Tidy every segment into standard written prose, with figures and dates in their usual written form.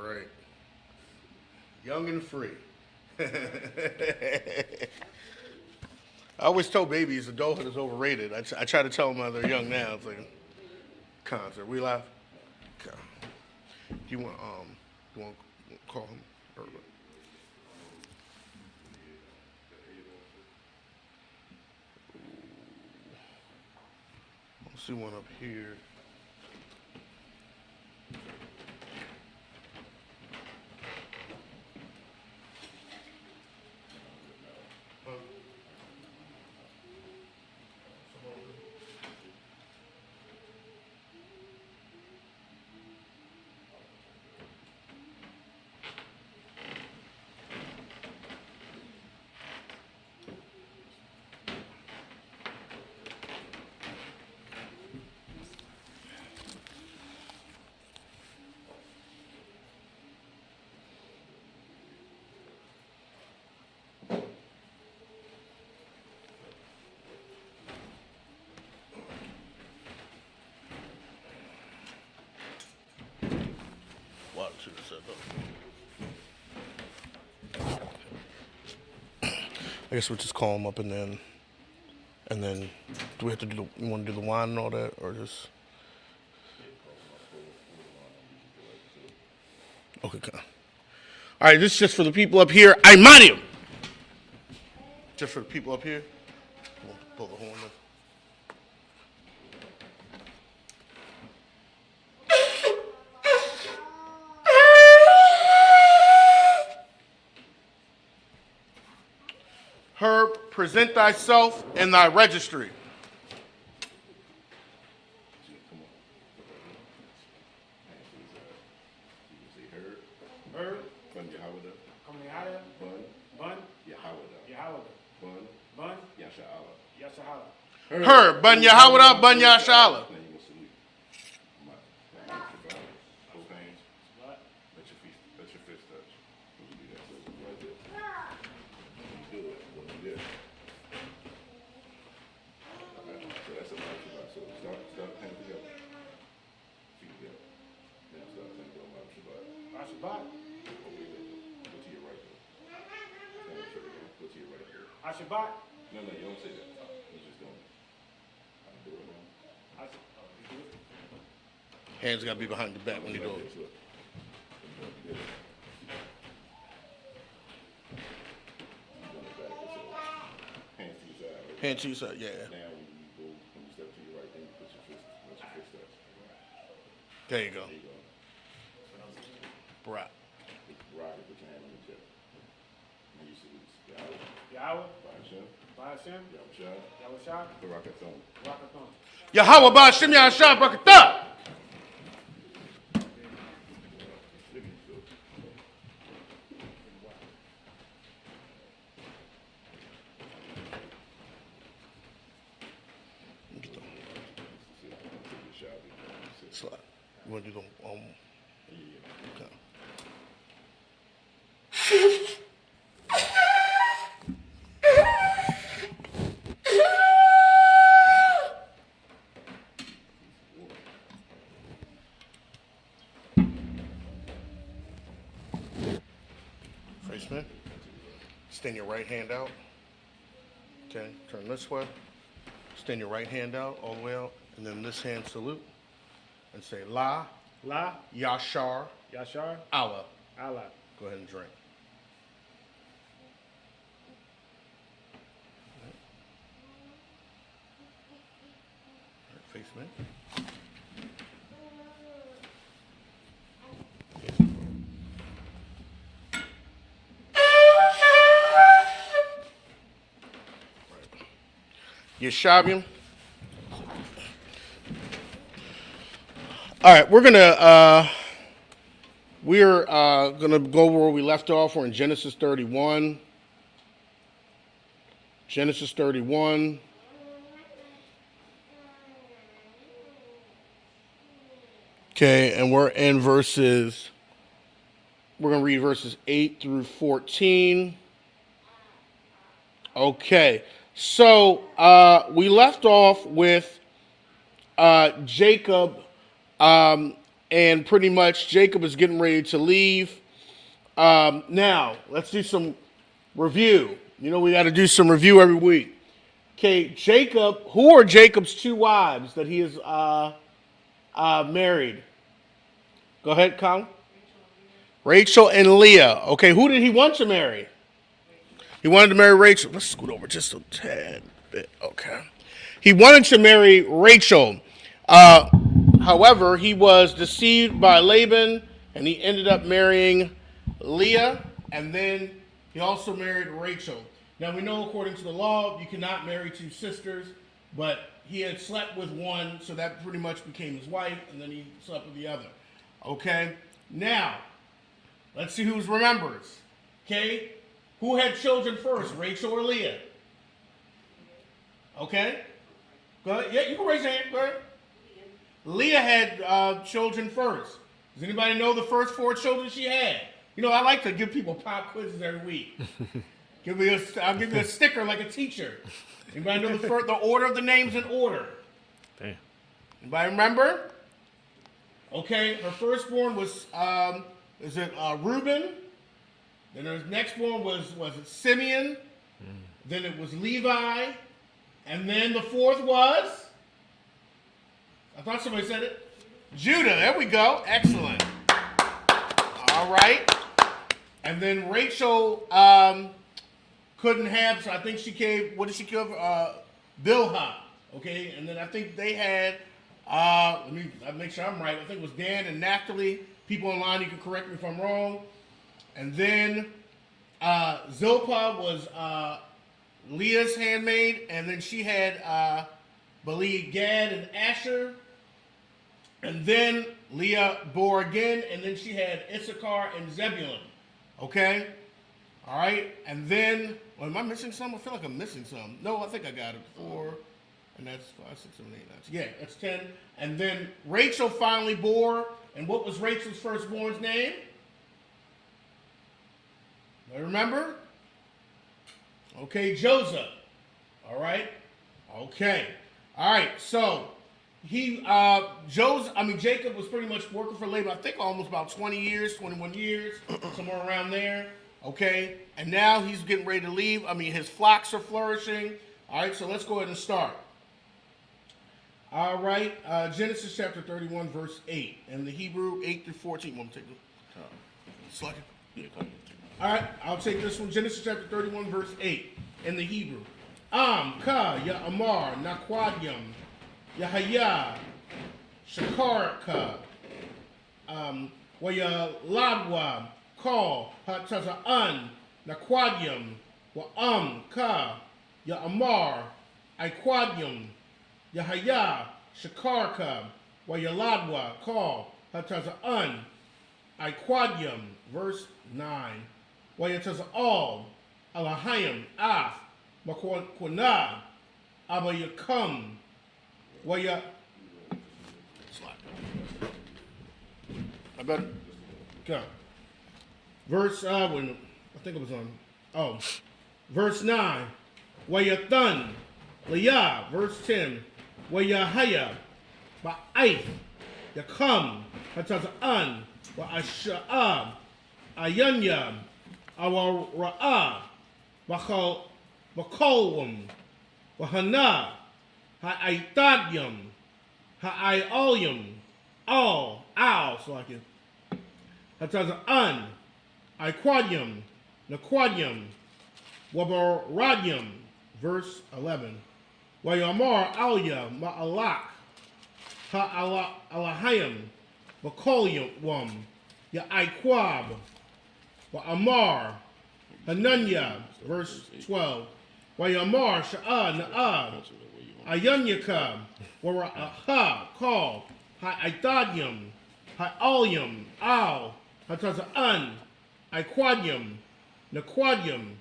right. Young and free. I always tell babies adulthood is overrated. I try to tell them they're young now. It's like concert. We laugh. Okay. Do you want to call him? Or, let's see one up here. Should have said that. I guess we'll just call him up and then do we have to do you want to do the wine and all that, or just okay? All right, this is just for the people up here. I'm Mario. Just for the people up here. We'll pull the horn. Herb, present thyself and thy registry. Herb, Bun Yahawada. Come Yahawada. Bun Yahawada. Bun Yashala. Herb, Bun Yahawada, Bun Yashala. Shabbat. No, you don't say that. You just don't. I do it now. Hands gotta be behind the back when you do it. Hands to your side, yeah. Now when you step to your right, then you put your fist touch. There you go. Right. Right, put your hand on your chest. And you salute. Yahweh. Ba'ashem. Yahushua. Barakathon. Yahweh Ba'ashem Yahushua Barakathon. Slide. You want to do the okay. Faceman. Extend your right hand out. Okay, turn this way. Extend your right hand out all the way out, and then this hand salute, and say La, Yashar, Allah. Go ahead and drink. All right, face me. Yeshabium. All right, we're gonna go where we left off. We're in Genesis 31. Genesis 31. Okay, and we're in we're gonna read verses 8 through 14. Okay. So we left off with Jacob and pretty much Jacob is getting ready to leave. Now, let's do some review. You know, we got to do some review every week. Okay, Jacob, who are Jacob's two wives that he is married? Go ahead, Colin. Rachel and Leah. Okay, who did he want to marry? He wanted to marry Rachel. Let's scoot over just a tad bit. Okay. He wanted to marry Rachel. However, he was deceived by Laban, and he ended up marrying Leah, and then he also married Rachel. Now, we know according to the law, you cannot marry two sisters, but he had slept with one, so that pretty much became his wife, and then he slept with the other. Okay? Now, let's see who remembers. Okay? Who had children first, Rachel or Leah? Okay? Go ahead. Yeah, you can raise your hand. Go ahead. Leah had children first. Does anybody know the first 4 children she had? You know, I like to give people pop quizzes every week. I'll give you a sticker like a teacher. Anybody know the order of the names in order? Damn. Anybody remember? Okay, her firstborn was Reuben. Then her next born was it Simeon? Then it was Levi. And then the fourth was? I thought somebody said it. Judah. There we go. Excellent. All right. And then Rachel couldn't have, so I think she gave, what did she give? Bilhah. Okay. And then I think they had, let me make sure I'm right. I think it was Dan and Naphtali. People online, you can correct me if I'm wrong. And then Zilpah was Leah's handmaid, and then she had believe Gad and Asher. And then Leah bore again, and then she had Issachar and Zebulun. Okay? All right? And then, well, am I missing some? I feel like I'm missing some. No, I think I got it. 4, and that's 5, 6, 7, 8, 9. Yeah, that's 10. And then Rachel finally bore, and what was Rachel's firstborn's name? Remember? Okay, Joseph. All right? Okay. All right, so Jacob was pretty much working for Laban, I think almost about 20 years, 21 years, somewhere around there. Okay, and now he's getting ready to leave. I mean, his flocks are flourishing. All right, so let's go ahead and start. All right, Genesis chapter 31, verse 8. In the Hebrew, 8 through 14. Want to take the slide? Yeah, go ahead. All right, I'll take this one. Genesis chapter 31, verse 8. In the Hebrew. Ka, Ya Amar, Nakwadyam, Yahaya, Shakarka, Waya Ladwa, Call, Hataza'an, Nakwadyam, Wa Ka, Ya Amar, Iquadyam, Yahaya, Shakarka, Waya Ladwa, Call, Hataza'an, Iquadyam, verse 9. Wayataza'al, Alahayam, Af, Makwana, Abayakam, Waya. I better go. Verse, I think it was on. Verse 9. Wayathan, Leah, verse 10. Wayahaya, Ba'aith, Yakam, Hataza'an, Wa'asha'ab, Ayanya, Awara'ah, Bakolwam, Wahana, Ha'aitadyam, Ha'ayolyam, Al, so I can. Hataza'an, Iquadyam, Naquadyam, Wabaradyam, verse 11. Wayamar Alya, Ma'alak, Ha'alahayam, Bakolyam, Ya'iquab, Wa'amar, Hananya, verse 12. Wayamar Sha'a Na'ab, Ayanyaka, Wara'aha, Call, Ha'itadyam, Ha'alyam, Al, Hataza'an, Iquadyam, Naquadyam,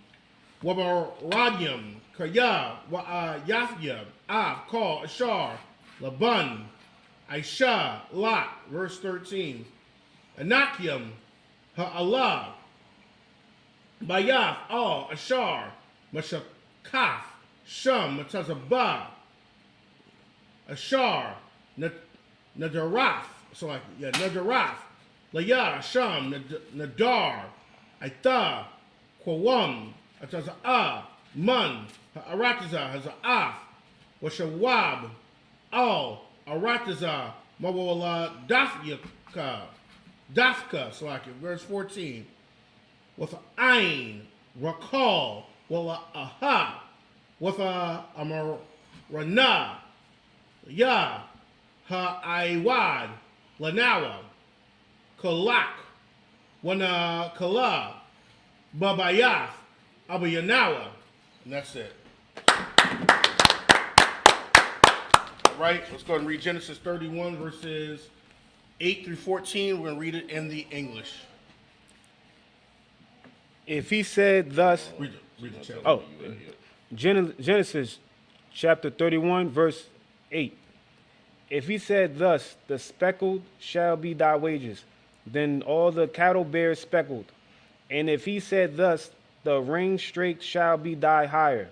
Wabaradyam, Kaya, Wa'ayafya, Av, Call, Ashar, Laban, Aisha, Lot, verse 13. Anakiam, Ha'alah, Bayaf, Al, Ashar, Mashakaf, Sham, Matazabah, Ashar, Nadarath, So like, yeah, Nadarath, Laya, Sham, Nadar, Aitha, Kwam, Ataza, Man, Arataza, Haza'af, Washawab, Al, Arataza, Mawala, Dafka, so like verse 14, with Ain, Rakal, Wala Aha, with Amarana, Ya, Ha'aiwad, Lanawa, Kalak, Wana Kala, Babayath, Abayanawa. And that's it. All right, let's go ahead and read Genesis 31, verses 8 through 14. We're going to read it in the English. If he said thus, Read the chapter. oh, Genesis chapter 31, verse 8. If he said thus, the speckled shall be thy wages, then all the cattle bear speckled. And if he said thus, the ring straight shall be thy hire,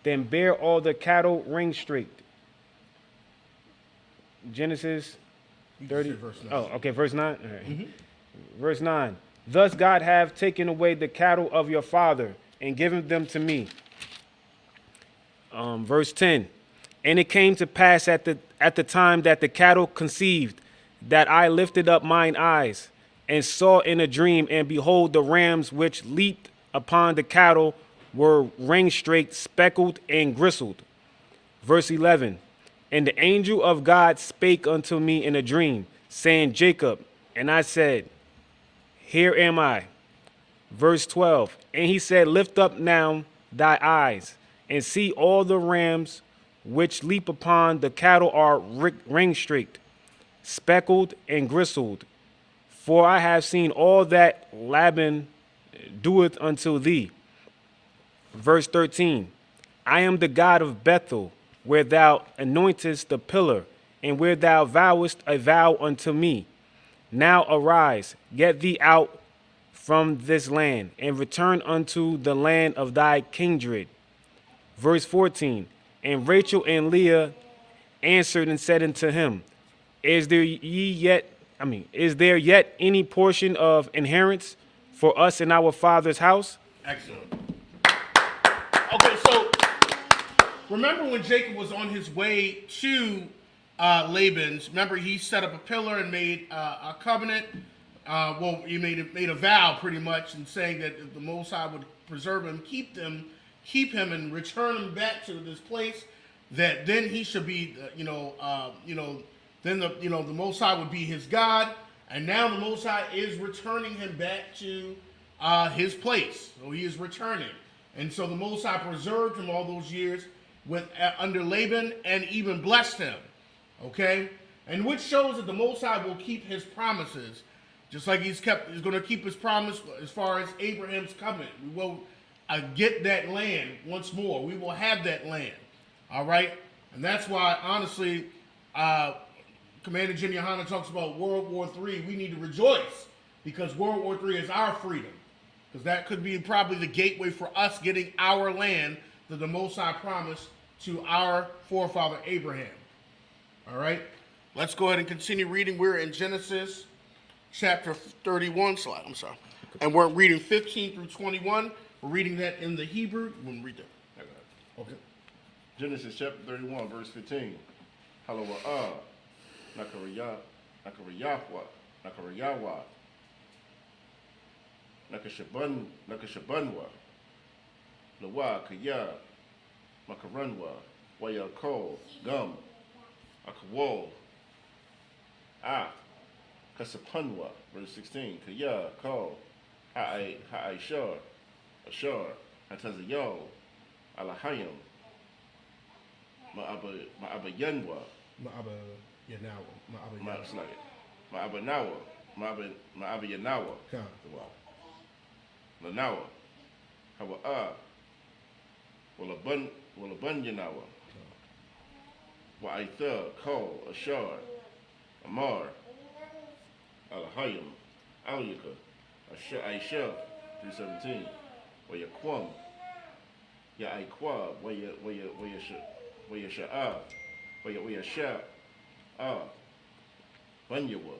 then bear all the cattle ring straight. Genesis 30. Verse 9. Oh, okay, verse 9. All right. Verse 9. Thus God hath taken away the cattle of your father and given them to me. Verse 10. And it came to pass at the time that the cattle conceived, that I lifted up mine eyes and saw in a dream, and behold, the rams which leaped upon the cattle were ring straight, speckled, and gristled. Verse 11. And the angel of God spake unto me in a dream, saying, Jacob. And I said, Here am I. Verse 12. And he said, Lift up now thy eyes, and see all the rams which leap upon the cattle are ring straight, speckled, and gristled. For I have seen all that Laban doeth unto thee. Verse 13. I am the God of Bethel, where thou anointest the pillar, and where thou vowest a vow unto me. Now arise, get thee out from this land, and return unto the land of thy kindred. Verse 14. And Rachel and Leah answered and said unto him, Is there yet any portion of inheritance for us in our father's house? Excellent. Okay, so remember when Jacob was on his way to Laban's, remember he set up a pillar and made a covenant. He made a vow pretty much, and saying that if the Most High would preserve him, keep him, and return him back to this place, that then he should be, then the Most High would be his God, and now the Most High is returning him back to his place. So he is returning, and so the Most High preserved him all those years under Laban, and even blessed him. Okay, and which shows that the Most High will keep his promises, just like he's going to keep his promise as far as Abraham's covenant. We will get that land once more. We will have that land. All right? And that's why, honestly, Commander Jimmy Hanna talks about World War III. We need to rejoice, because World War III is our freedom. Because that could be probably the gateway for us getting our land that the Most High promised to our forefather Abraham. All right? Let's go ahead and continue reading. We're in Genesis chapter 31. And we're reading 15 through 21. We're reading that in the Hebrew. You want to read that? I got it. Okay. Genesis chapter 31, verse 15. Halawa'ah, Nakarayawa, Nakashabanwa, Lawa, Kaya, Makaranwa, Wayako, Gum, Akawol, Kasapanwa, verse 16. Kaya, Ko, Ha'aishar, Ashar, Atazayo, Alahayim, Ma'abayanwa, Ma'abanawa, Lanawa, Hawa'a, Walabanyanawa, Wa'aitha, Ko, Ashar, Amar, Alahayim, Alyaka, Aisha, 317, Wayaquam, Ya'aikwa, Wayasha'a, Wayasha'a, Bunyawa,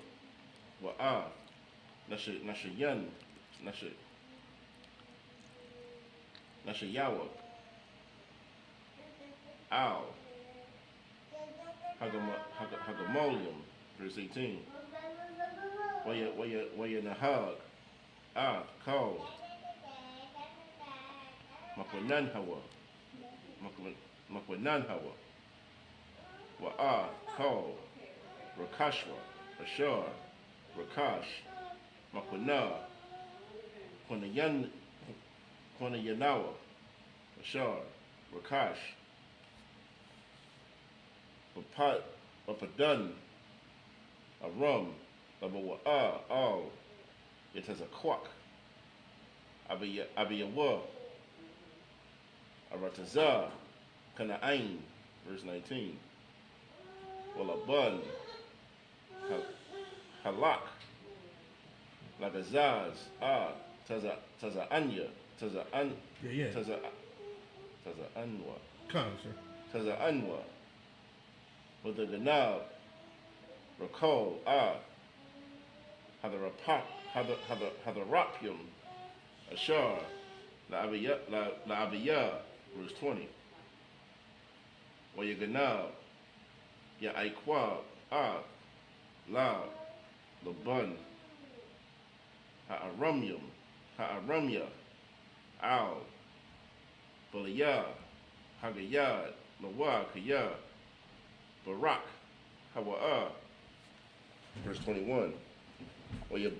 Wa'a, Nashayan, Nashayawa, Al, Hagamolium, verse 18. Waya Nahag, Kal, Makwananhawa, Makwananhawa, Wa'a, Kal, Rakashwa, Ashar, Rakash, Makwana, Kwanayanawa, Ashar, Rakash, Papadan, Arum, Abawa'a, all, it has a quack, Abiyawa, Arataza, Kana'ain, verse 19. Walabun, Halak, Lagazaz, Taza Anya, Taza Anwa, Come, sir. Taza Anwa, with the Ganab, Rakol, Hadarapium, Ashar, La Abiyah, verse 20. Wayaganab, Ya Aikwa, La, Laban, Ha'aramya, Al, Balaya, Hagayad, Lawa, Kaya, Barak, Hawa'a, verse 21. Waya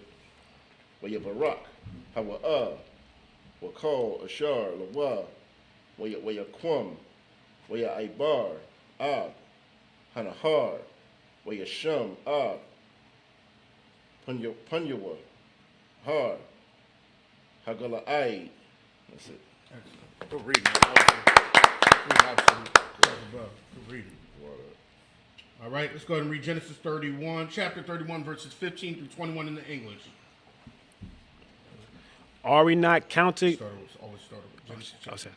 Barak, Hawa'a, Wakal, Ashar, Lawa, Waya Kwam, Waya Ibar, Hanahar, Waya Shum, Punyawa, Har, Hagala'ai. That's it. Excellent. Good reading. Absolutely. Good reading. All right, let's go ahead and read Genesis 31, chapter 31, verses 15 through 21 in the English. Are we not counted? Always started with Genesis.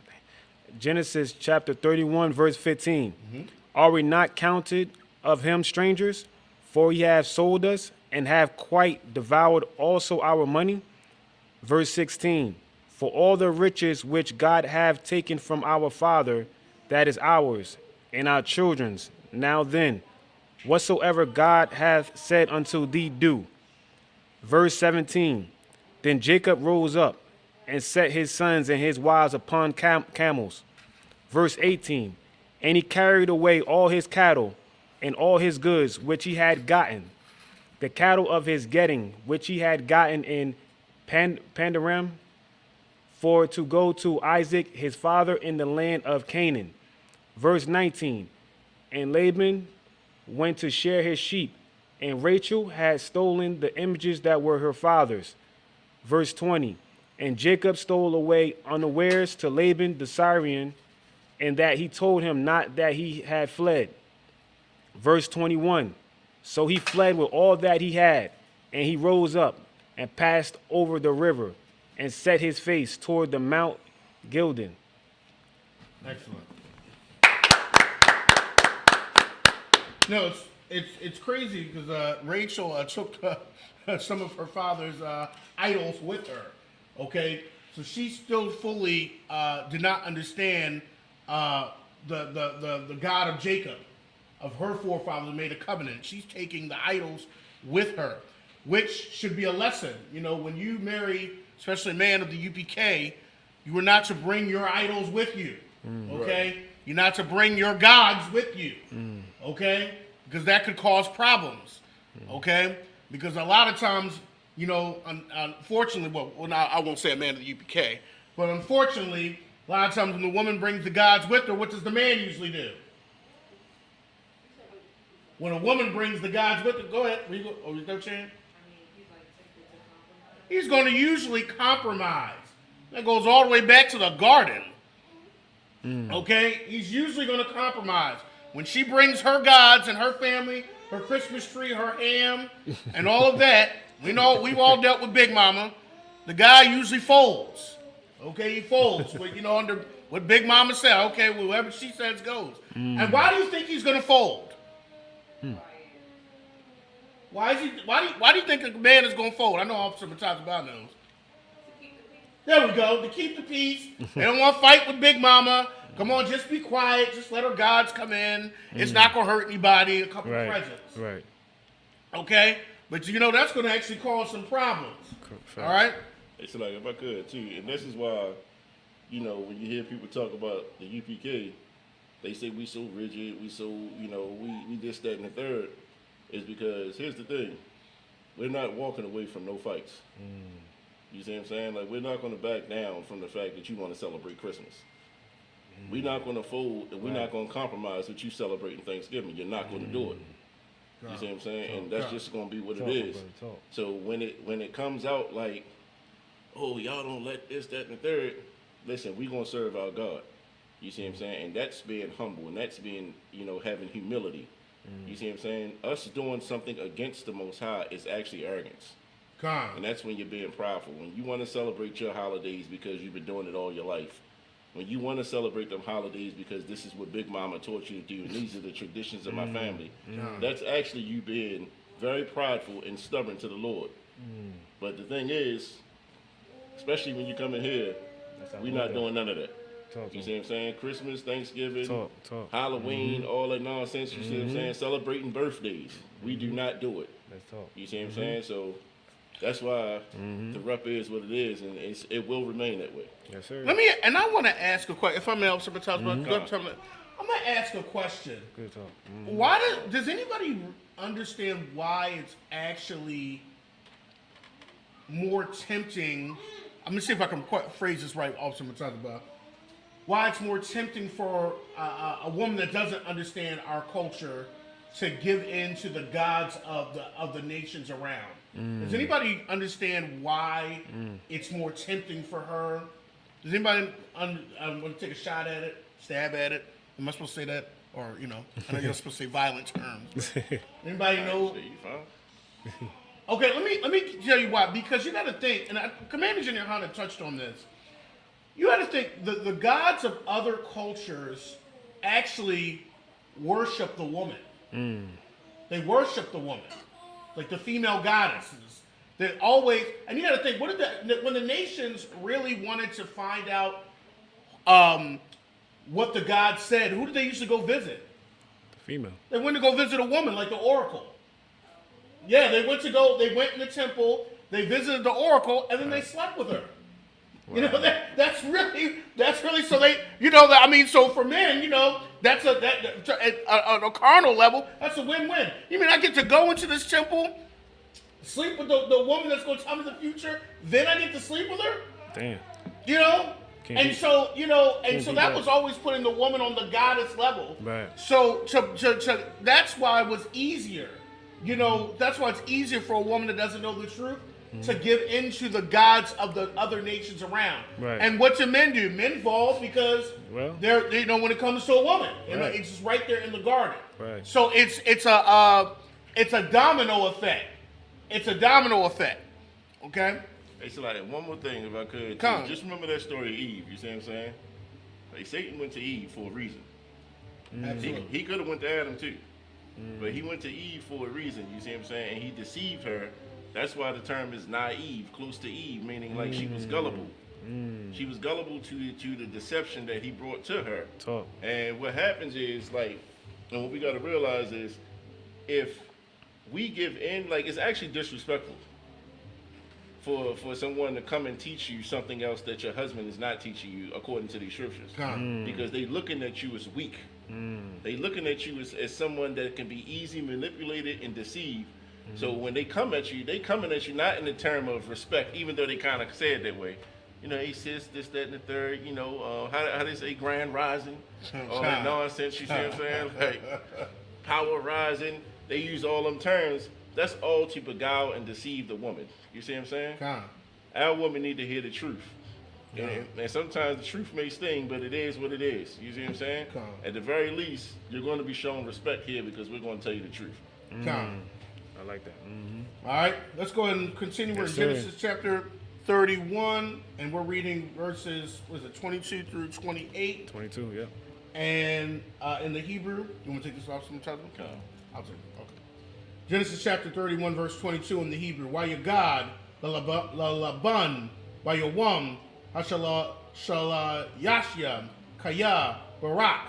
Genesis chapter 31, verse 15. Are we not counted of him strangers? For he hath sold us and have quite devoured also our money. Verse 16. For all the riches which God hath taken from our father, that is ours, and our children's. Now then, whatsoever God hath said unto thee, do. Verse 17. Then Jacob rose up and set his sons and his wives upon camels. Verse 18. And he carried away all his cattle and all his goods which he had gotten, the cattle of his getting which he had gotten in Pandaram, for to go to Isaac his father in the land of Canaan. Verse 19. And Laban went to share his sheep, and Rachel had stolen the images that were her father's. Verse 20. And Jacob stole away unawares to Laban the Syrian, and that he told him not that he had fled. Verse 21. So he fled with all that he had, and he rose up and passed over the river and set his face toward the Mount Gildan. Excellent. No, it's crazy because Rachel took some of her father's idols with her. Okay, so she still fully did not understand the God of Jacob, of her forefathers, made a covenant. She's taking the idols with her, which should be a lesson. You know, when you marry, especially a man of the UPK, you are not to bring your idols with you. Okay, right. You're not to bring your gods with you. Okay, because that could cause problems. Okay, because a lot of times, you know, unfortunately, well, I won't say a man of the UPK, but unfortunately, a lot of times when the woman brings the gods with her, what does the man usually do? When a woman brings the gods with her, go ahead. Oh, is that Chan? He's going to usually compromise. That goes all the way back to the garden. Okay? He's usually going to compromise. When she brings her gods and her family, her Christmas tree, her ham, and all of that, we know we've all dealt with Big Mama. The guy usually folds. Okay, he folds. But, you know, under what Big Mama said. Okay, well, whatever she says goes. And why do you think he's going to fold? Why do you think a man is going to fold? I know Officer Matazaba knows. There we go. To keep the peace. They don't want to fight with Big Mama. Come on, just be quiet. Just let her gods come in. It's not going to hurt anybody. A couple of presents. Right. Okay? But that's going to actually cause some problems. All right? It's like, if I could, too, and this is why, when you hear people talk about the UPK, they say we so rigid, we so, we this, that, and the third, is because, here's the thing, we're not walking away from no fights. You see what I'm saying? Like, we're not going to back down from the fact that you want to celebrate Christmas. We're not going to fold, and we're not going to compromise with you celebrating Thanksgiving. You're not going to do it. You see what I'm saying? And that's just going to be what it is. So when it comes out like, oh, y'all don't let this, that, and the third, listen, we're going to serve our God. You see what I'm saying? And that's being humble, and that's being, having humility. You see what I'm saying? Us doing something against the Most High is actually arrogance. And that's when you're being prideful. When you want to celebrate your holidays because you've been doing it all your life. When you want to celebrate them holidays because this is what Big Mama taught you to do, and these are the traditions of my family, that's actually you being very prideful and stubborn to the Lord. But the thing is, especially when you come in here, we're not doing none of that. You see what I'm saying? Christmas, Thanksgiving, Halloween, all that nonsense, you see what I'm saying? Celebrating birthdays. We do not do it. You see what I'm saying? So that's why the rep is what it is, and it will remain that way. Yes, sir. And I want to ask a question. If I may, Officer Batas, I'm going to ask a question. Good talk. Why does anybody understand why it's actually more tempting? I'm going to see if I can phrase this right, Officer Batas. Why it's more tempting for a woman that doesn't understand our culture to give in to the gods of the nations around. Does anybody understand why it's more tempting for her? Does anybody want to take a shot at it, stab at it? Am I supposed to say that? Or, I know you're supposed to say violent terms. Anybody know? Okay, let me tell you why. Because you got to think, and Commander General Hunter touched on this. You got to think the gods of other cultures actually worship the woman. They worship the woman, like the female goddesses. They always, and you got to think, when the nations really wanted to find out what the gods said, who did they usually go visit? The female. They went to go visit a woman, like the oracle. Yeah, they went in the temple, they visited the oracle, and then they slept with her. Wow. That's really so they so for men, that's on a carnal level, that's a win-win. You mean I get to go into this temple, sleep with the woman that's going to tell me the future, then I get to sleep with her? Damn. So that was always putting the woman on the goddess level. Right. So that's why it was easier. That's why it's easier for a woman that doesn't know the truth to give into the gods of the other nations around. Right. And what do? Men fall because they're when it comes to a woman, it's just right there in the garden. Right. So it's a domino effect. It's a domino effect. Okay. Hey, so like one more thing, if I could, just remember that story of Eve. You see what I'm saying? Like Satan went to Eve for a reason. He could have went to Adam too, but he went to Eve for a reason. You see what I'm saying? And he deceived her. That's why the term is naive, close to Eve, meaning like she was gullible. She was gullible to the deception that he brought to her. And what happens is and what we got to realize is, if we give in, it's actually disrespectful for someone to come and teach you something else that your husband is not teaching you according to these scriptures. Because they looking at you as weak. They looking at you as someone that can be easy manipulated and deceived. So when they come at you, they coming at you not in the term of respect, even though they kind of say it that way. Hey sis, this, that, and the third, how they say grand rising, all that nonsense, you see what I'm saying? Like power rising, they use all them terms. That's all to beguile and deceive the woman. You see what I'm saying? Our women need to hear the truth. And sometimes the truth may sting, but it is what it is. You see what I'm saying? At the very least, you're going to be shown respect here because we're going to tell you the truth. I like that. All right, let's go ahead and continue. We're in Genesis chapter 31, and we're reading verses, 22 through 28? 22, yeah. And in the Hebrew, you want to take this off some time? No. I'll take it. Okay. Genesis chapter 31, verse 22 in the Hebrew. Wayagad, Laban, Wayawam, Hashala Yashya, Kaya, Barak,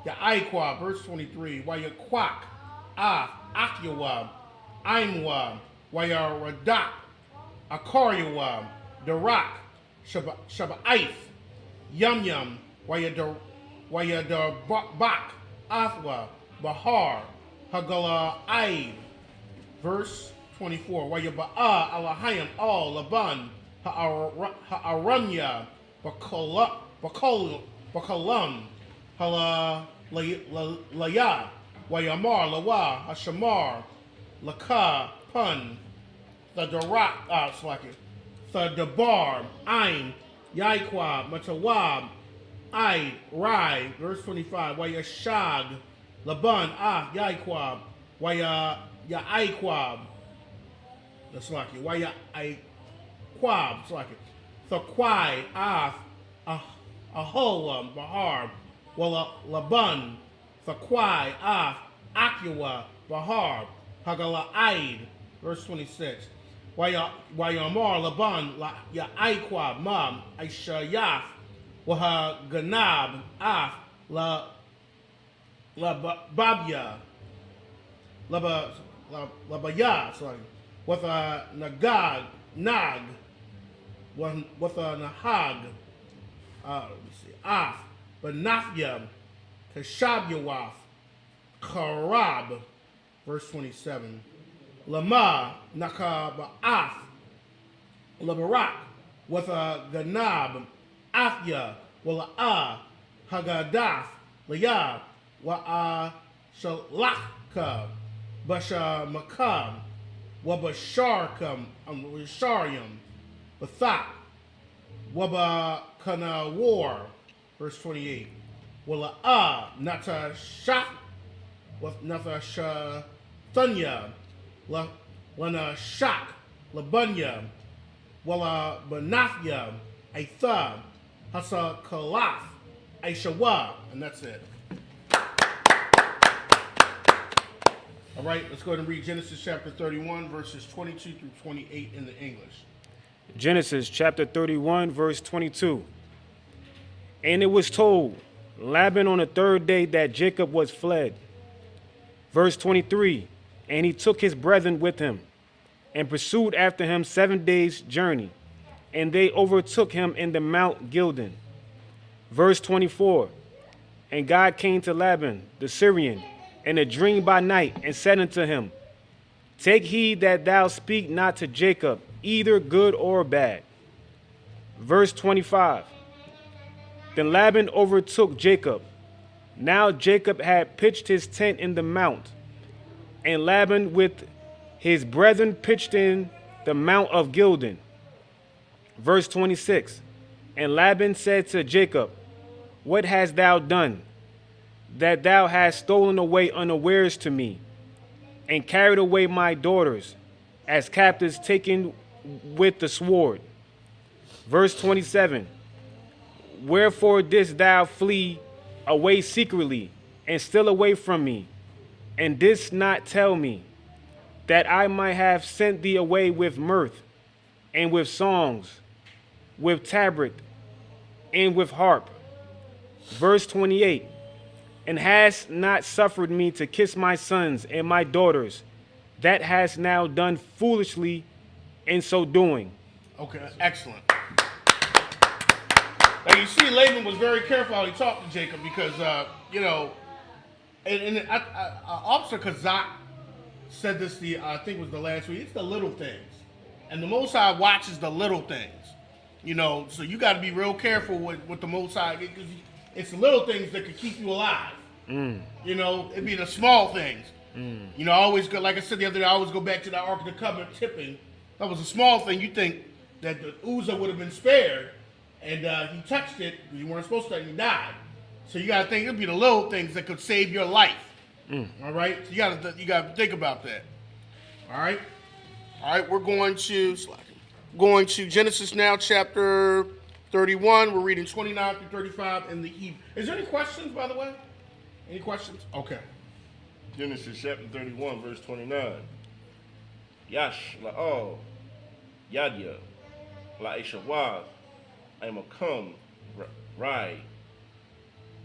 Ya'aiqua, verse 23. Wayaquak, Akyawab, Aimwab, Wayaradak, Akaryawab, Darak, Shaba'ith, Yum, Wayadarbak, Athwa, Bahar, Hagala, verse 24. Wayaba'a, Alahayim, Al, Laban, Ha'aramya, Bakalam, Hala, Laya, Wayamar, Lawa, Hashamar, Laka, Pun, Thadarak, Thadabar, Ain, Yaiqua, Matawab, Ai, Rai, verse 25. Wayashag, Laban, Yaiqua, Yaiqua, that's like it. Wayaiqua, it's like it. Thaquai, Aholam, Bahar, Laban, Thaquai, Akiwa, Bahar, Hagalaid, verse 26. Wayamar, Laban, Yaiqua, Mam, Aishayaf, Waha Ganab, La Babya, Labaya, sorry, with a Nag, with a Nahag, let me see, Benafya, Kashabyawaf, Karab, verse 27. Lama, Nakaba'af, Labarak, with a Ganab, Afya, Wala'a, Hagadath, Laya, Wa'a Shalaka, Basha Makam, Wabasharkam, Shariam, Bathak, Waba Kana War, verse 28. Wala'a Nata Shak, with Nata Shatanya, Lana Shak, Labunya, Wala Banafya, Aitha, Hasa Kalaf, Aishawa, and that's it. All right, let's go ahead and read Genesis chapter 31, verses 22 through 28 in the English. Genesis chapter 31, verse 22. And it was told Laban on the third day that Jacob was fled. Verse 23. And he took his brethren with him, and pursued after him 7 days' journey, and they overtook him in the Mount Gildan. Verse 24. And God came to Laban the Syrian in a dream by night, and said unto him, Take heed that thou speak not to Jacob, either good or bad. Verse 25. Then Laban overtook Jacob. Now Jacob had pitched his tent in the mount, and Laban with his brethren pitched in the Mount of Gildan. Verse 26. And Laban said to Jacob, What hast thou done, that thou hast stolen away unawares to me, and carried away my daughters, as captives taken with the sword? Verse 27. Wherefore didst thou flee away secretly, and steal away from me, and didst not tell me, that I might have sent thee away with mirth, and with songs, with tabret, and with harp? Verse 28. And hast not suffered me to kiss my sons and my daughters, that hast now done foolishly in so doing. Okay, excellent. Now you see, Laban was very careful how he talked to Jacob because, Officer Kazak said this, I think it was the last week, it's the little things. And the Most High watches the little things. So you got to be real careful with the Most High, because it's the little things that could keep you alive. It'd be the small things. I always go, like I said the other day, I always go back to the Ark of the Covenant tipping. That was a small thing. You think that the Uzzah would have been spared, and he touched it, you weren't supposed to, and he died. So you got to think it'd be the little things that could save your life. All right, so you got to think about that. All right, we're going to Genesis now, chapter 31. We're reading 29 through 35 in the Hebrew. Is there any questions, by the way? Any questions? Okay. Genesis chapter 31, verse 29. Yash la'al yadya la'eshawav aimakum rai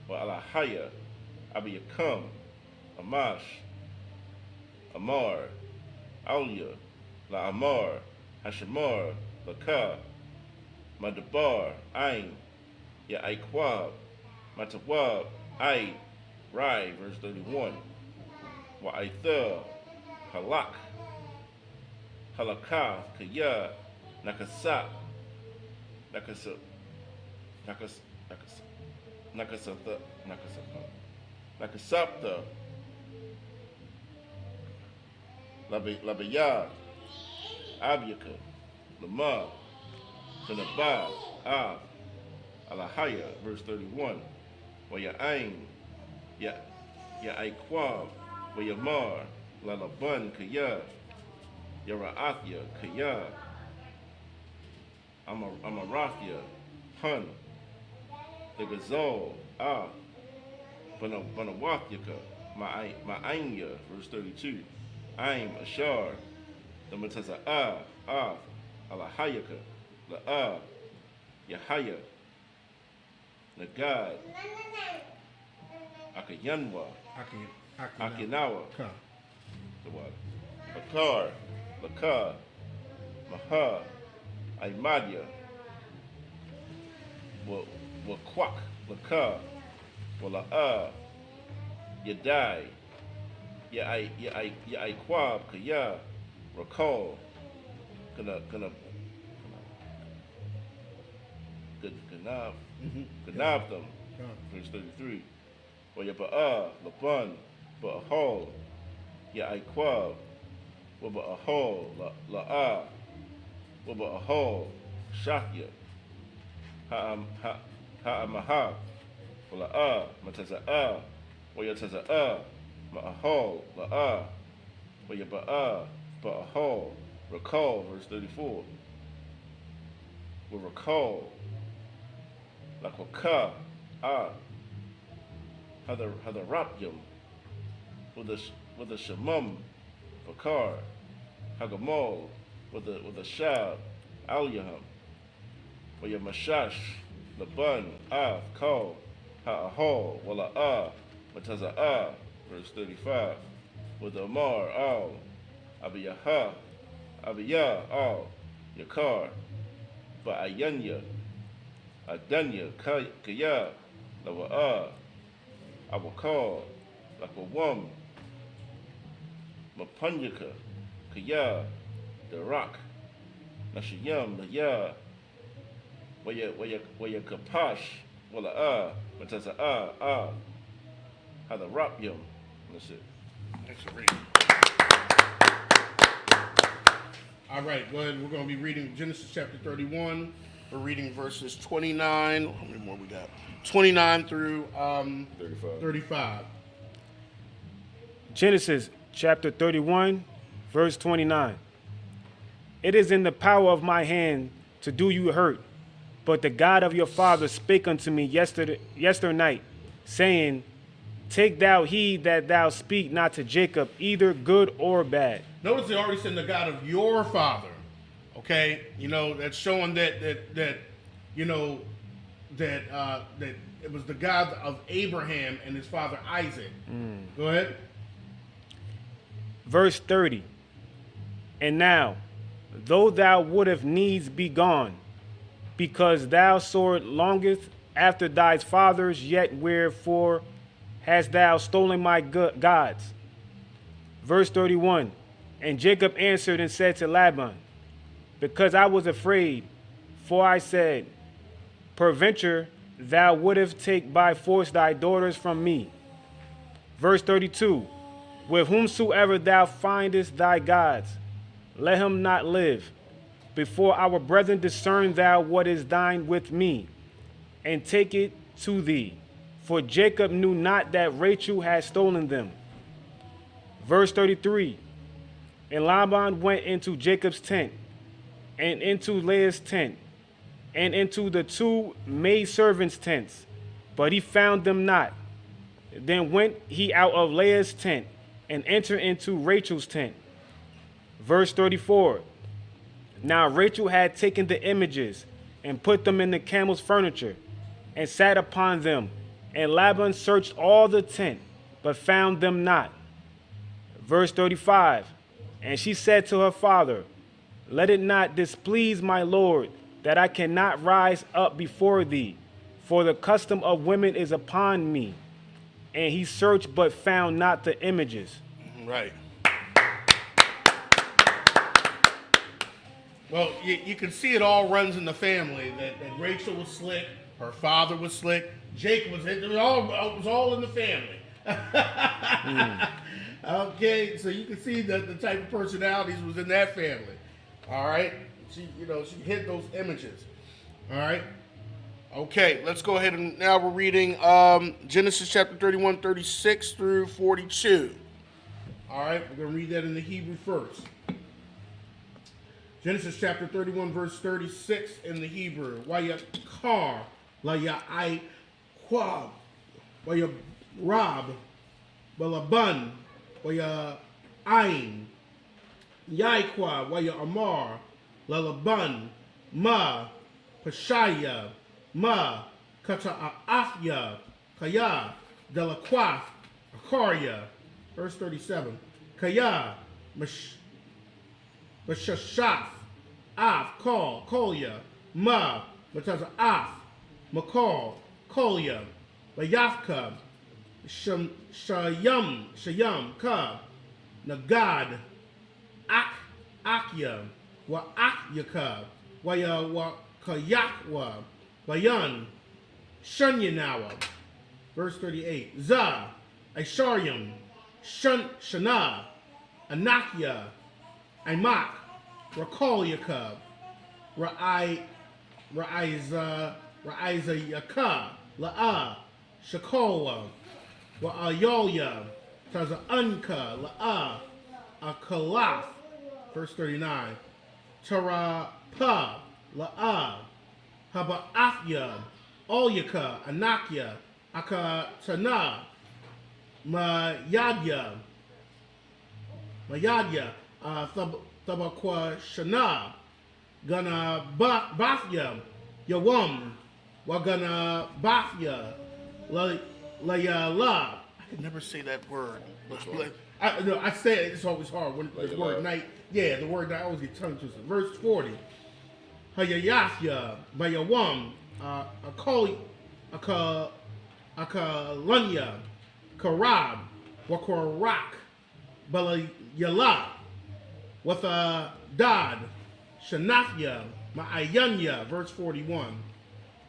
wa alahaya abiyakum amash amar alya la'amar hashamar laka madabar ain ya aikwab matawab ai rai, verse 31. Wa aitha halak halakah kaya nakasa nakasa nakas nakas nakasatha nakasatha nakasapta labaya abyaka lama tanaba alahaya, verse 31. Wa ya ain ya aikwab wa yamar lalaban kaya Yaraathya, Kaya, Amarathya, Hun, the Gazal, Banawathyaka, Ma'anya, verse 32, Aim, Ashar, the Mataza, Alahayaka, La, Yahaya, Nagad, Akayanwa, Akinawa, the what? Akar, Laka, Maha, Aimadia, Wakwak, Laka, Wala'a, Yadai, Yaikwab, Kaya, Rakal, Ganab, Ganabdam, verse 33. Wayaba'a, Laban, Ba'ahal, Yaikwab, Waba'ahal, La'a, Waba'ahal, Shakya, Ha'amaha, La'a, Mataza'a, Wayataza'a, Ma'ahal, La'a, Wayaba'a, Ba'ahal, Rakal, verse 34. Warakal, Lakwaka, Hadarapyam, with the Shamam, Bakar, Hagamal, with the Shab, Al-Yaham, with your Mashash, Laban, Kal, Ha'ahal, Wala'ah, Mataza'ah, verse 35, with the Amar, Al, Abiyah, Al, Yakar, Ba'ayanya, Adanya, Kaya, Lawa'ah, Awakal, Lakwawam, Mapanyaka, Kaya, the rock, Nashiyam, the ya, Waya Kapash, Wala Mataza Hadarapyam. That's it. Thanks for reading. All right, go ahead. We're going to be reading Genesis chapter 31. We're reading verses 29. How many more we got? 29 through 35. Genesis chapter 31, verse 29. It is in the power of my hand to do you hurt, but the God of your father spake unto me yesternight, saying, take thou heed that thou speak not to Jacob either good or bad. Notice they already said the God of your father. Okay, that's showing that it was the God of Abraham and his father Isaac. Go ahead. Verse 30. And now, though thou wouldest needs be gone, because thou sore longest after thy fathers, yet wherefore hast thou stolen my gods? Verse 31. And Jacob answered and said to Laban, because I was afraid, for I said, peradventure thou wouldest take by force thy daughters from me. Verse 32. With whomsoever thou findest thy gods, let him not live. Before our brethren discern thou what is thine with me, and take it to thee. For Jacob knew not that Rachel had stolen them. Verse 33. And Laban went into Jacob's tent, and into Leah's tent, and into the two maidservants' tents, but he found them not. Then went he out of Leah's tent, and enter into Rachel's tent. Verse 34. Now Rachel had taken the images and put them in the camel's furniture and sat upon them. And Laban searched all the tent, but found them not. Verse 35. And she said to her father, let it not displease my lord, that I cannot rise up before thee, for the custom of women is upon me. And he searched, but found not the images. Right. Well, you can see it all runs in the family. That Rachel was slick, her father was slick, Jacob was. It was all in the family. Okay, so you can see the type of personalities was in that family. All right, she hid those images. All right. Okay, let's go ahead and now we're reading Genesis chapter 31, 36 through 42. All right, we're going to read that in the Hebrew first. Genesis chapter 31, verse 36 in the Hebrew. Wayakar, layai quab, wayarab, walaban, wayain, yaikwa, wayamar, lalaban, ma, pashaya, ma, kataafya, kaya, delaquaf, akaria. Verse 37. Kaya, Mashashaf, Af, Kal, Kolya, Ma, Mataza Af, Makal, Kolya, Bayafka, Shayam, Ka, Nagad, Akya, Wa Akyaka, Waya Kayakwa, Bayan, Shunyanawa. Verse 38. Za, Aisharyam, Shana, Anakya, Aimak, Rakolyaka, Raiza Yaka, La'a, Shakola, Wa'ayolya, Taza Unka, La'a, Akalaf. Verse 39. Tarapa, La'a, Haba'afya, Olyaka, Anakya, Akatana, Mayadya, Tabakwa Shana, Gana Bafya, Yawam, Wagana Bafya, Layala. I can never say that word. I say it, it's always hard when the word night. Yeah, the word night, I always get tongue twisted. Verse 40. Hayayafya, Bayawam, Akalunya, Karab, Wakarak, Balayala, with a Dad, Shanafya, Ma'ayanya, verse 41.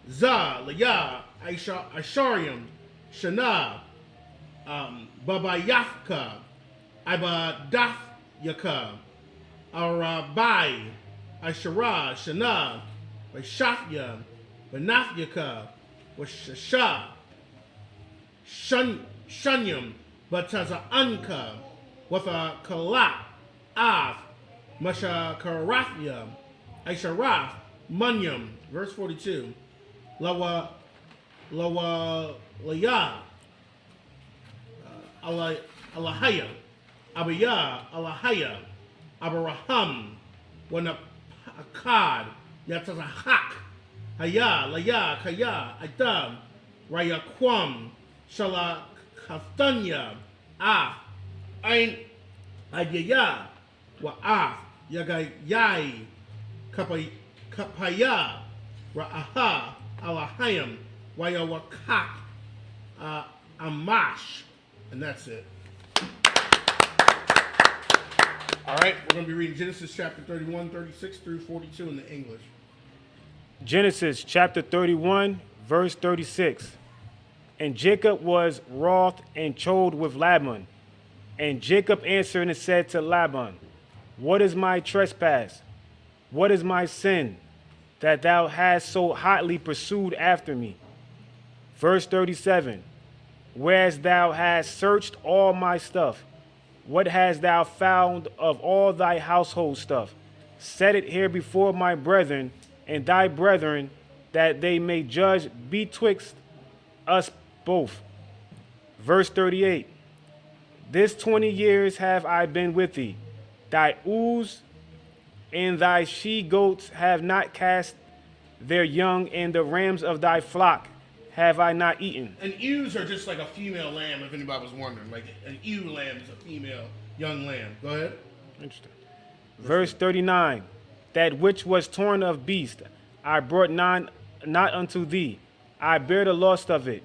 Za, Laya, Aisharyam, Shana, Babayafka, Ibadafyaka, Arabai, Aishara, Shana, Vaishafya, Vanafyaka, Vashasha, Shunyam, Bataza Anka, with a Kalak, Av, Masha Karafya, Aisharaf, Munyam, verse 42. Lawa Laya, Alahaya, Abiyah, Alahaya, Abraham, Wanapakad, Yatazahak, Haya, Laya, Kaya, Adam, Rayaquam, Shalakathanya, Ain, Ayaya, Wa'af, Yagayai, Kapaya, Ra'aha, Alahayam, Wayawakak, Amash, and that's it. All right, we're going to be reading Genesis chapter 31, 36 through 42 in the English. Genesis chapter 31, verse 36. And Jacob was wroth and chode with Laban. And Jacob answered and said to Laban, what is my trespass? What is my sin, that thou hast so hotly pursued after me? Verse 37. Whereas thou hast searched all my stuff, what hast thou found of all thy household stuff? Set it here before my brethren and thy brethren, that they may judge betwixt us both. Verse 38. This 20 years have I been with thee. Thy ewes and thy she-goats have not cast their young, and the rams of thy flock have I not eaten. And ewes are just like a female lamb, if anybody was wondering. Like an ewe lamb is a female young lamb. Go ahead. Interesting. Verse 39. That which was torn of beast, I brought not unto thee. I bear the loss of it.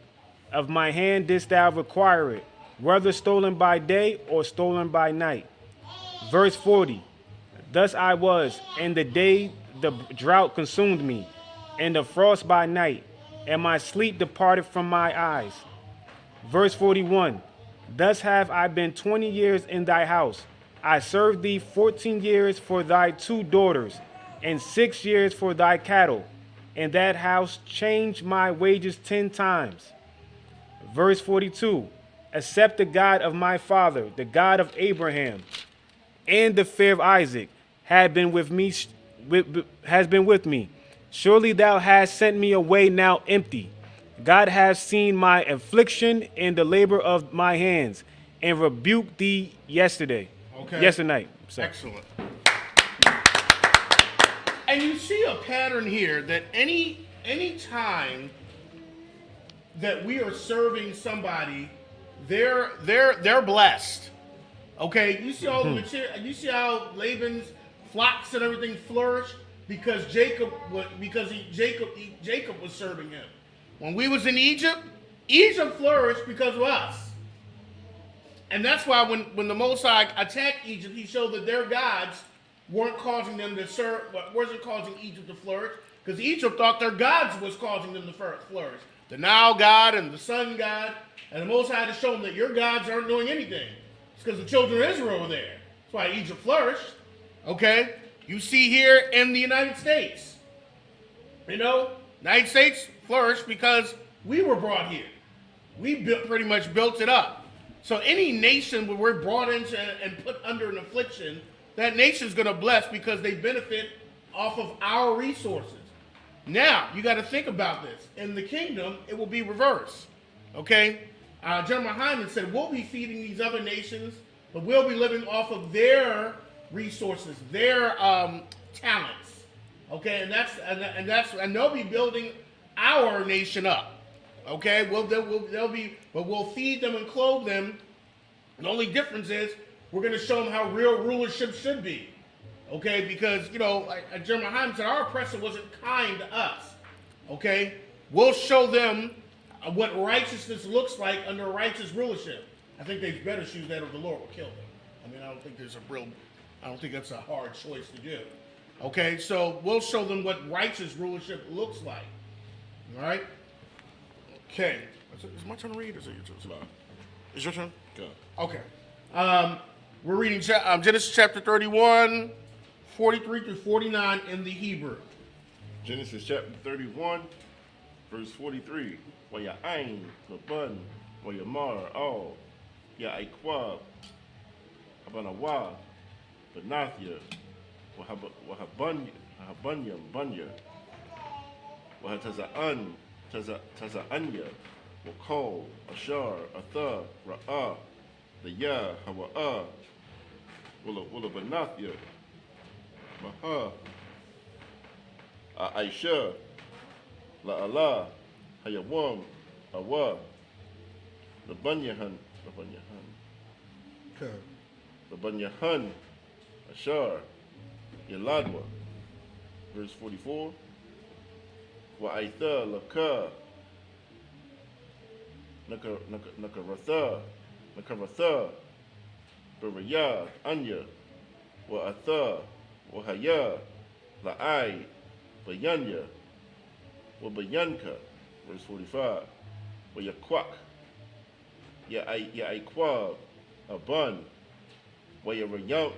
Of my hand didst thou require it, whether stolen by day or stolen by night. Verse 40. Thus I was, and the day the drought consumed me, and the frost by night, and my sleep departed from my eyes. Verse 41. Thus have I been 20 years in thy house. I served thee 14 years for thy 2 daughters, and 6 years for thy cattle. And that house changed my wages 10 times. Verse 42. Except the God of my father, the God of Abraham, and the fear of Isaac, has been with me. Surely thou hast sent me away now empty. God has seen my affliction and the labor of my hands, and rebuked thee yesterday. Okay. Yesterday. Sorry. Excellent. And you see a pattern here that any time that we are serving somebody, they're blessed. Okay, you see all the material. You see how Laban's flocks and everything flourished because Jacob was serving him. When we was in Egypt, Egypt flourished because of us. And that's why when the Mosai attacked Egypt, he showed that their gods weren't causing them to serve, wasn't causing Egypt to flourish, because Egypt thought their gods was causing them to flourish. The Nile god and the sun god, and the Most High to show them that your gods aren't doing anything. It's because the children of Israel were there. That's why Egypt flourished. Okay? You see here in the United States. United States flourished because we were brought here. We pretty much built it up. So any nation where we're brought into and put under an affliction, that nation's going to bless because they benefit off of our resources. Now, you got to think about this. In the kingdom, it will be reversed. Okay? General Hyman said, we'll be feeding these other nations, but we'll be living off of their resources, their talents. Okay? And they'll be building our nation up. Okay? But we'll feed them and clothe them. The only difference is we're going to show them how real rulership should be. Okay? Because, like General Hyman said, our oppressor wasn't kind to us. Okay? We'll show them what righteousness looks like under righteous rulership. I think they better choose that or the Lord will kill them. I don't think that's a hard choice to do. Okay? So we'll show them what righteous rulership looks like. All right? Okay. Is it my turn to read or is it your turn? No. It's your turn? Go. Okay. We're reading Genesis chapter 31, 43 through 49 in the Hebrew. Genesis chapter 31, verse 43. Waya ain, laban, waya mar, all, ya aikwab, habanawa, banathia, wahabanyam, banya, wahatazaan, tazaanya, wakol, ashar, atha, ra'ah, the ya, hawa'a, wala banathia, maha, aisha, la'ala, hayawam, awa, labanyahan, ashar, yaladwa. Verse 44. Wa'aitha laka, nakaratha, baraya, anya, wa'atha, wahaya, la'ai, bayanya, wabayanka. Verse 45. Wayakwak, ya'aikwab, aban, wayarayam,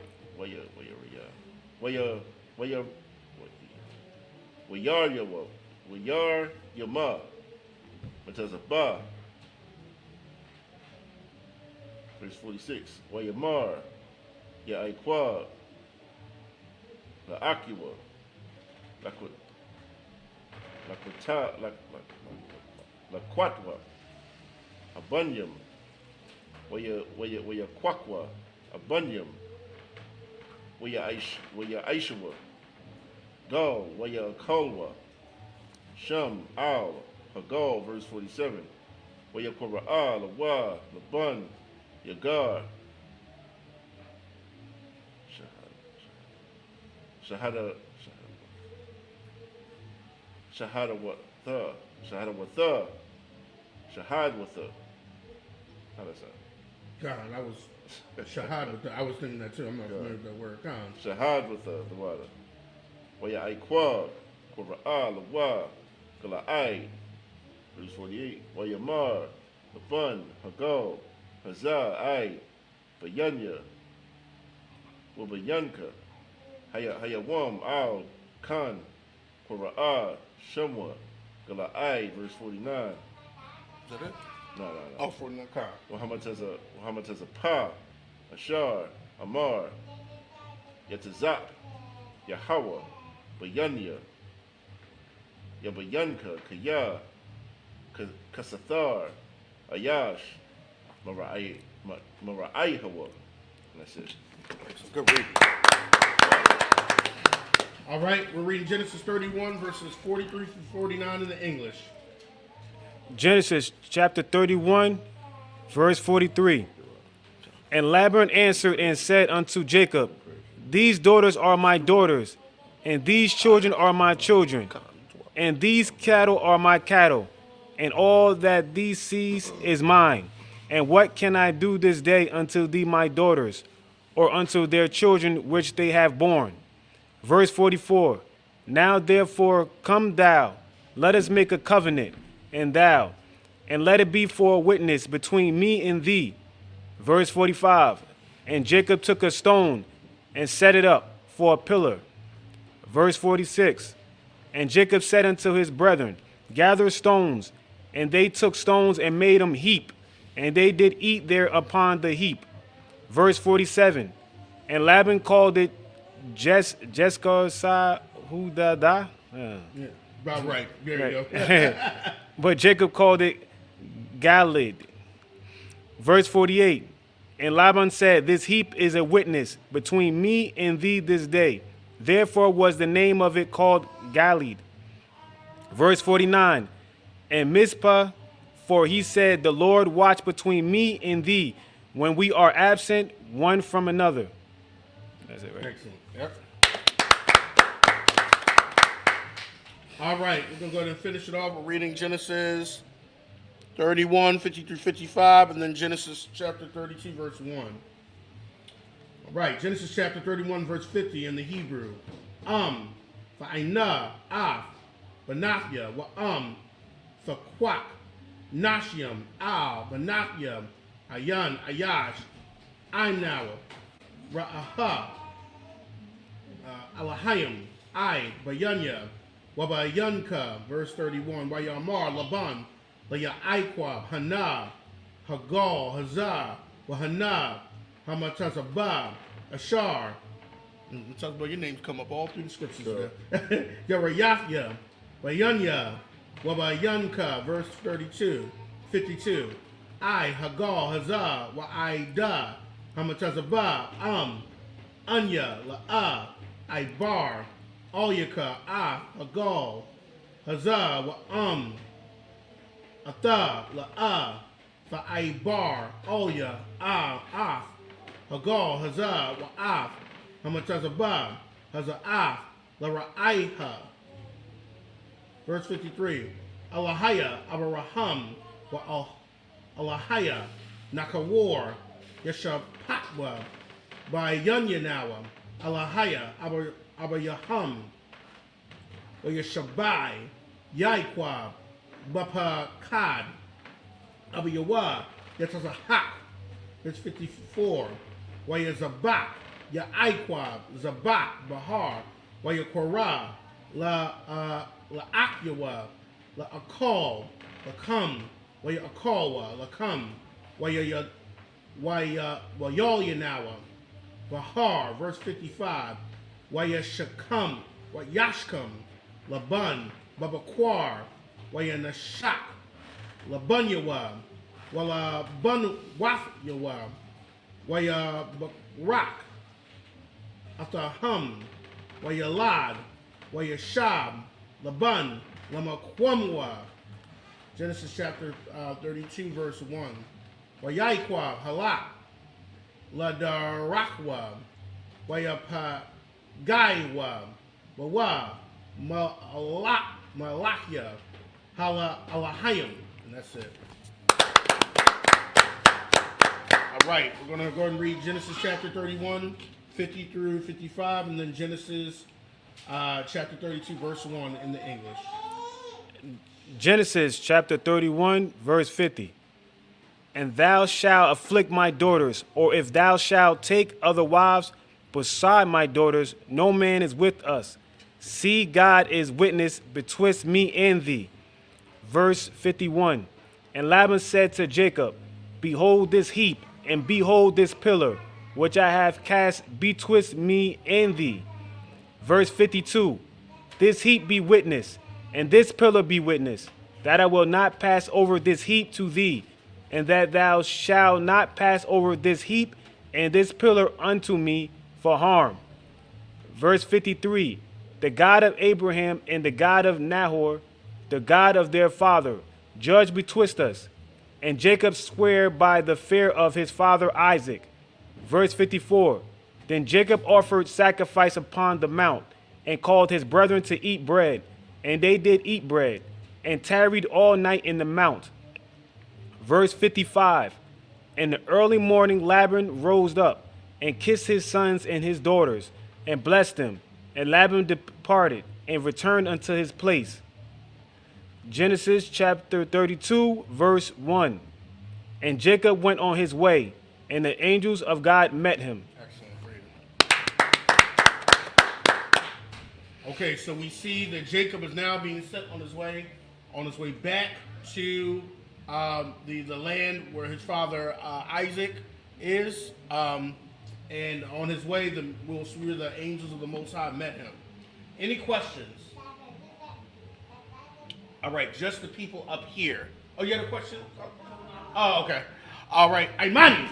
wayar yama, matazaba. Verse 46. Wayamar, ya'aikwab, la'akiwa, lakwatwa, abanyam, waya Kwakwa, a Bunyam, waya Aishawa, Gal, waya Kalwa, Shum, Al, Hagal, verse 47, waya Kora'ah, Lawa, Laban, Yagar, Shahada Watha, Shahada Watha, Shahad Watha. How does that? God, I was shahad with that. I was thinking that too. I'm not familiar with that word. God. Shahad Watha, the water. Waya Aiqua, Kora'ah, Lawa, Gala'ai, verse 48. Waya Mar, Laban, Hagal, Hazah, Ai, Bayanya, Wabayanka, Hayawam, Al, Khan, Kora'ah, Shemwa, Gala'ai, verse 49. Is that it? No. Oh, 49. God. Muhammad has a Pa, Ashar, Amar, Yatazak, Yahweh, Bayanya, Yabayanka, Kaya, Kasathar, Ayash, Mara'aihawa. And that's it. Good reading. All right, we're reading Genesis 31, verses 43 through 49 in the English. Genesis chapter 31, verse 43. And Laban answered and said unto Jacob, these daughters are my daughters, and these children are my children, and these cattle are my cattle, and all that thee sees is mine. And what can I do this day unto thee, my daughters, or unto their children which they have borne? Verse 44. Now therefore come thou, let us make a covenant, and thou, and let it be for a witness between me and thee. Verse 45. And Jacob took a stone and set it up for a pillar. Verse 46. And Jacob said unto his brethren, gather stones. And they took stones and made them heap, and they did eat there upon the heap. Verse 47. And Laban called it Jeskar Hudada. Yeah, about right. There you go. But Jacob called it Galid. Verse 48. And Laban said, this heap is a witness between me and thee this day. Therefore was the name of it called Galid. Verse 49. And Mizpah, for he said, the Lord watch between me and thee when we are absent one from another. That's it, right? Excellent. Yep. All right, we're going to go ahead and finish it off. We're reading Genesis 31, 50 through 55, and then Genesis chapter 32, verse 1. All right, Genesis chapter 31, verse 50 in the Hebrew. Fa'ina, af, banafya, wa'am, fakwak, nashiam, al, banafya, ayan, ayash, ainawa, ra'aha, alahayim, I, bayanya, wabayanka, verse 31, wayamar, laban, La'aiqua, Hana, Hagal, Hazah, Wahana, Hamatazabah, Ashar. Talk about your names come up all through the scriptures. Sure. Yerayafya, Bayanya, Wabayanka, verse 32, 52. I, Hagal, Hazah, Wa'aida, Hamatazabah, Anya, La'a, Ibar, Alyaka, Hagal, Hazah, Wa'am, Ata, La'a, Fa'aibar, Olya, Af, Hagal, Hazah, Wa'af, Hamatazabah, Haza'af, Lara'aiha. Verse 53. Alahaya, Abaraham, Alahaya, Nakawar, Yeshapatwa, by Yunyanawa, Alahaya, Abayaham, Yeshabai, Yaiqua, Bapa Kad, Abiyawa, Yatazahak, verse 54, Wayazabak, Yaiqua, Zabak, Bahar, Wayakora, Akyawa, La Akal, Lakam, Wayakalwa, Lakam, Wayalyanawa, Bahar, verse 55, Wayashakam, Wayashkam, Laban, Babaquar, Wayanashak, Labanyawa, wala bun waf yawa, waya rock, after hum, waya lad, waya shab, laban, lama kwamwa. Genesis chapter 32, verse 1. Wayaikwa halak, ladarakwa, wayapagaiwa, wawa, malakya, hala alahayim. And that's it. All right, we're going to go ahead and read Genesis chapter 31, 50 through 55, and then Genesis chapter 32, verse 1 in the English. Genesis chapter 31, verse 50. And thou shalt afflict my daughters, or if thou shalt take other wives beside my daughters, no man is with us. See, God is witness betwixt me and thee. Verse 51. And Laban said to Jacob, behold this heap, and behold this pillar, which I have cast betwixt me and thee. Verse 52. This heap be witness, and this pillar be witness, that I will not pass over this heap to thee, and that thou shalt not pass over this heap and this pillar unto me for harm. Verse 53. The God of Abraham and the God of Nahor, the God of their father, judge betwixt us. And Jacob sware by the fear of his father Isaac. Verse 54. Then Jacob offered sacrifice upon the mount, and called his brethren to eat bread. And they did eat bread, and tarried all night in the mount. Verse 55. In the early morning Laban rose up, and kissed his sons and his daughters, and blessed them. And Laban departed, and returned unto his place. Genesis chapter 32, verse 1. And Jacob went on his way, and the angels of God met him. Excellent reading. Okay, so we see that Jacob is now being sent on his way back to the land where his father Isaac is. And on his way, the angels of the Most High met him. Any questions? All right, just the people up here. Oh, you had a question? Oh, okay. All right, Imani.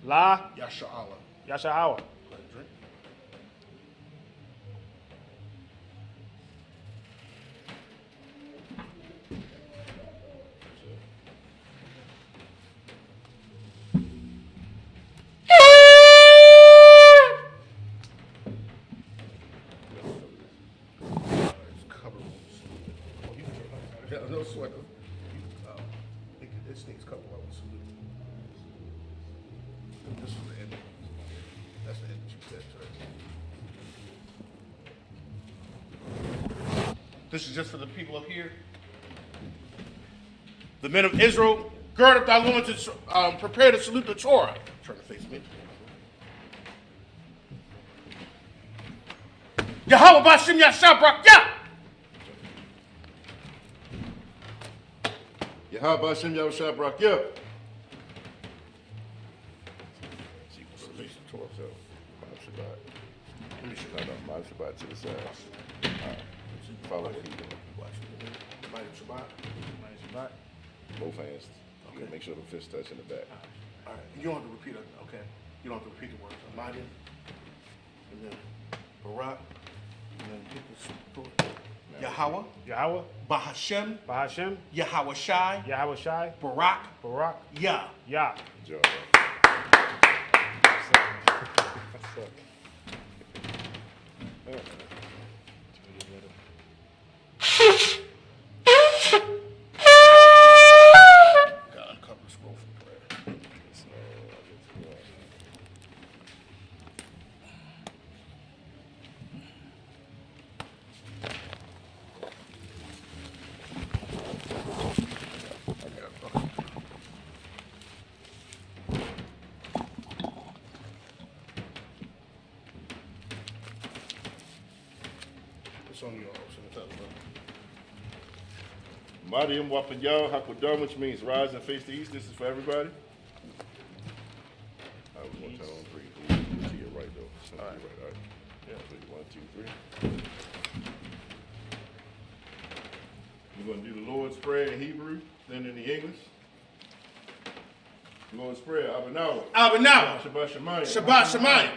La Yasha'Allah. Yasha'Allah. Drink. No sweat. This thing's couple of us. This is the end. That's the end that you said, right? This is just for the people up here. The men of Israel, gird up thy loins to prepare to salute the Torah. Turn to face me. Yahweh Bashim Yashabrak Yah. Yahweh Hashem Yahushua Barakah. Face the Torah, so Ma'am Shabbat. Let me show No, you. Ma'am Shabbat to the side. All right. Follow what he's doing. Shabbat. Both hands. You gotta make sure the fists touch in the back. All right. You don't have to repeat it. Okay. You don't have to repeat the words. Amadi, and then Barak, and then hit the Yahweh, Yahweh. Bahashem, Bahashem. Yahweh Shai, Yahweh Shai. Barak, Barak. Yah. Yah. Good job, bro. God, uncover the scroll for prayer. It's on your ocean. Mariam Wapayah Hakodam, which means rise and face the east. This is for everybody. I was going to tell on three. To your right, though. All right. All right. Yeah, 1, 2, 3. We're going to do the Lord's Prayer in Hebrew, then in the English. Lord's Prayer, Abanawa. Abanawa. Shabbat Shemayim. Shabbat Shemayim.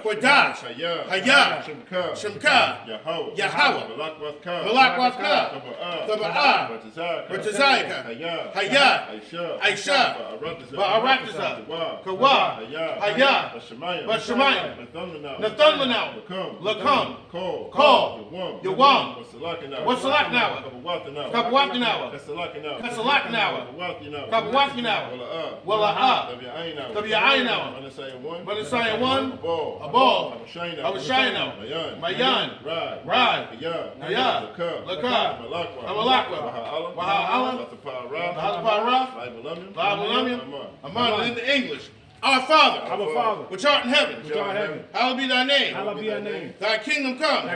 Qudash. Hayah. Shemka. Shemka. Yahweh. Yahweh. Malakwathka. Malakwathka. Taba'ah. Batazayaka. Hayah. Aisha. Ba'aratazah. Kawa. Hayah. Bashemayim. Nathunlanawa. Lakum. Call. Yawam. Wasalaknawa. Kabawatinawa. Kasalaknawa. Kabawatinawa. Wala Tabi'aynawa. Manasayan 1. Abal. Abashaynawa. Mayan. Rad. Hayah. Lakab. Amalakwa. Waha'ala. Lahaparam. Aman. In the English. Our Father, which art in heaven, hallowed be thy name. Thy kingdom come.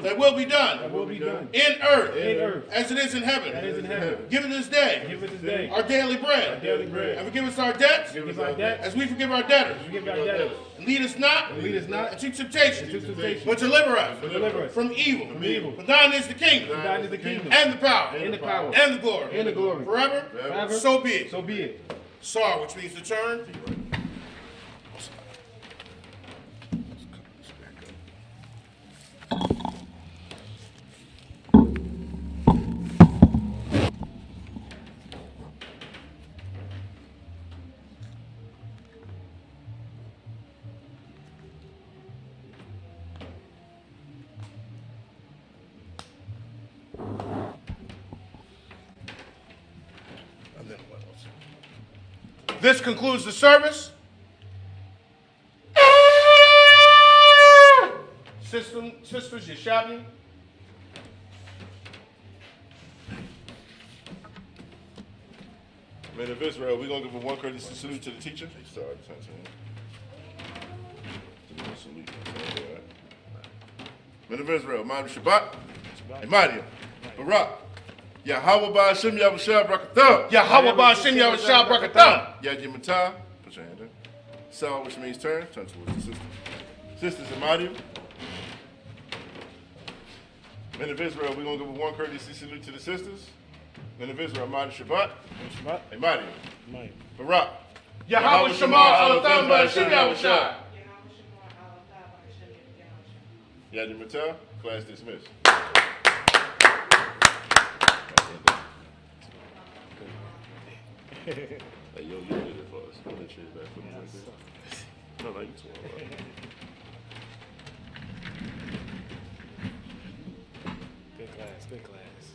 Thy will be done. In earth, as it is in heaven. Give it this day. Our daily bread. And forgive us our debts, as we forgive our debtors. And lead us not into temptation, but deliver us from evil. For thine is the kingdom, and the power, and the glory, forever. So be it. Sar, which means to turn. This concludes the service. Sisters, Yeshavi. Men of Israel, we're going to give one courtesy salute to the teacher. Sorry, salute. Men of Israel, Ma'am Shabbat, Imadiya, Barak, Yahweh Ba'ashem Yahushua Brakatham. Yahweh Ba'ashem Yahushua Brakatham. Yad Matah, put your hand in. Sal, which means turn towards the sisters. Sisters Imadiya. Men of Israel, we're going to give one courtesy salute to the sisters. Men of Israel, Ma'am Shabbat, Imadiya, Barak, Yahweh Shema Alatham Ba'ashem Yahushua. Yad Matah, class dismissed. Hey, yo, you did it for us. Put that shit back for me right there. No, you too. Good class.